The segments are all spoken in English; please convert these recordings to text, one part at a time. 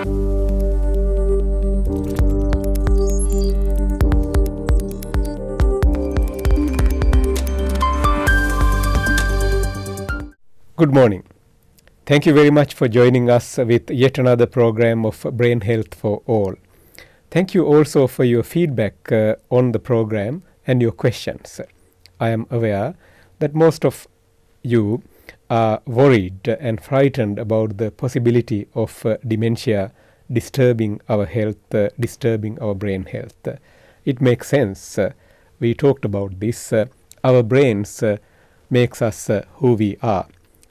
Good morning. Thank you very much for joining us with yet another program of Brain Health for All. Thank you also for your feedback on the program and your questions. I am aware that most of you are worried and frightened about the possibility of dementia disturbing our health, disturbing our brain health. It makes sense. We talked about this. Our brains makes us who we are.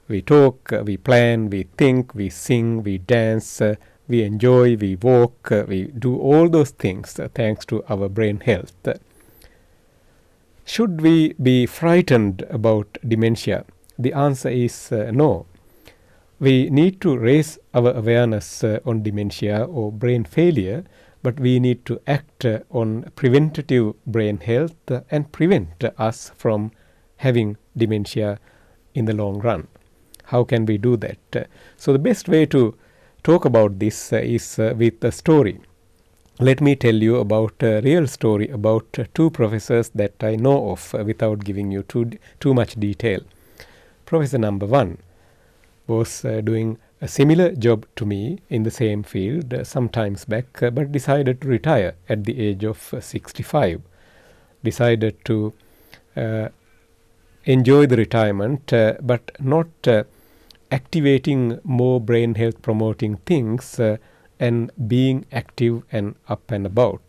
We talk, we plan, we think, we sing, we dance, we enjoy, we walk, we do all those things thanks to our brain health. Should we be frightened about dementia? The answer is no. We need to raise our awareness on dementia or brain failure, but we need to act on preventative brain health and prevent us from having dementia in the long run. How can we do that? So the best way to talk about this is with a story. Let me tell you about a real story about two professors that I know of without giving you too much detail. Professor number one was doing a similar job to me in the same field some times back, but decided to retire at the age of 65. Decided to enjoy the retirement, but not activating more brain health promoting things and being active and up and about.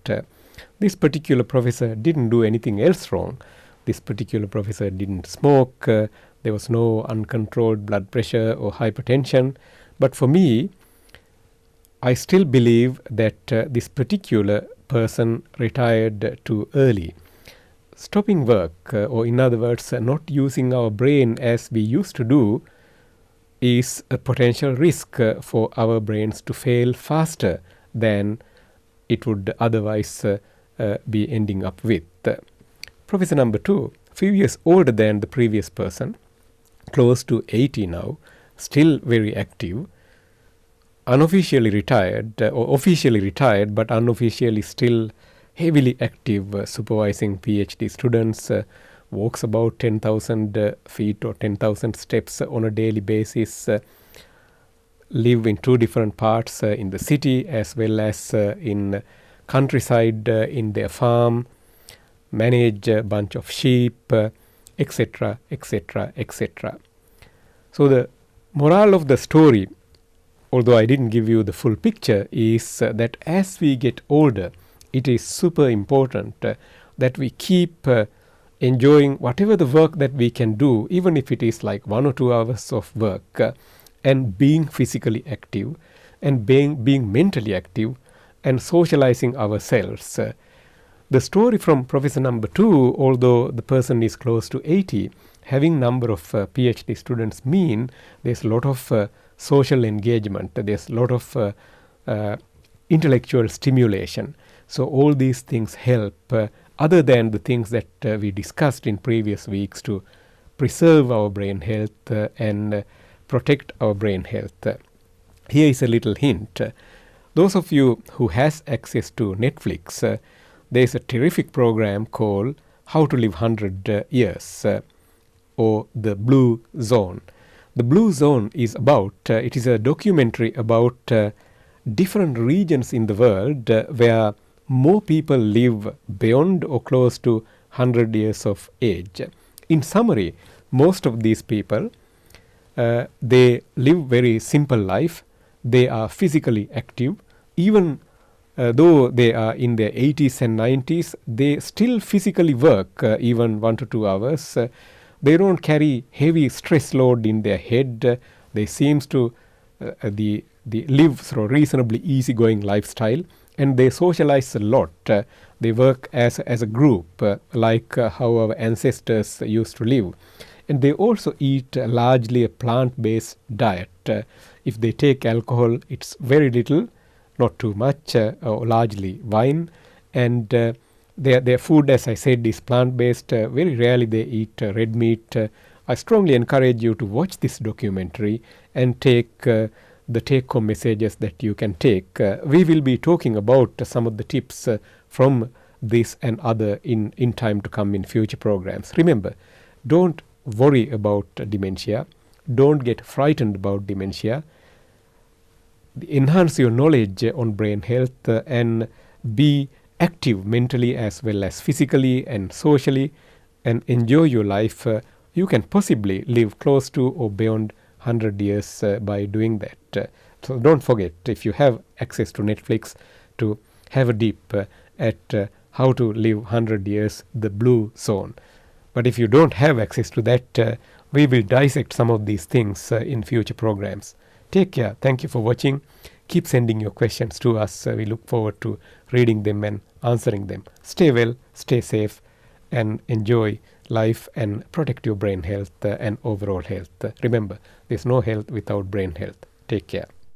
This particular professor didn't do anything else wrong. This particular professor didn't smoke. There was no uncontrolled blood pressure or hypertension. But for me, I still believe that this particular person retired too early. Stopping work, or in other words, not using our brain as we used to do, is a potential risk for our brains to fail faster than it would otherwise be ending up with. Professor number two, a few years older than the previous person, close to 80 now, still very active, unofficially retired, or officially retired, but unofficially still heavily active, supervising PhD students, walks about 10,000 feet or 10,000 steps on a daily basis, live in two different parts in the city as well as in countryside in their farm, manage a bunch of sheep, etc., etc., etc. So the moral of the story, although I didn't give you the full picture, is that as we get older, it is super important that we keep enjoying whatever the work that we can do, even if it is like 1 or 2 hours of work, and being physically active and being mentally active and socializing ourselves. The story from professor number two, although the person is close to 80, having number of PhD students mean there's a lot of social engagement, there's a lot of intellectual stimulation. So all these things help, other than the things that we discussed in previous weeks, to preserve our brain health and protect our brain health. Here is a little hint. Those of you who has access to Netflix, there is a terrific program called How to Live 100 Years, or The Blue Zone. The Blue Zone is about, it is a documentary about different regions in the world where more people live beyond or close to 100 years of age. In summary, most of these people, they live very simple life. They are physically active. Even though they are in their 80s and 90s, they still physically work even 1 to 2 hours. They don't carry heavy stress load in their head. They seems to live through a reasonably easygoing lifestyle. And they socialize a lot. They work as a group, like how our ancestors used to live. And they also eat largely a plant-based diet. If they take alcohol, it's very little, not too much, or largely wine. And their food, as I said, is plant-based. Very rarely they eat red meat. I strongly encourage you to watch this documentary and take the take-home messages that you can take. We will be talking about some of the tips from this and other in time to come in future programs. Remember, don't worry about dementia. Don't get frightened about dementia. Enhance your knowledge on brain health and be active mentally as well as physically and socially, and enjoy your life. You can possibly live close to or beyond 100 years by doing that. So don't forget, if you have access to Netflix, to have a deep at how to live 100 years, the blue zone. But if you don't have access to that, we will dissect some of these things in future programs. Take care. Thank you for watching. Keep sending your questions to us. We look forward to reading them and answering them. Stay well, stay safe, and enjoy life and protect your brain health and overall health. Remember, there's no health without brain health. Take care.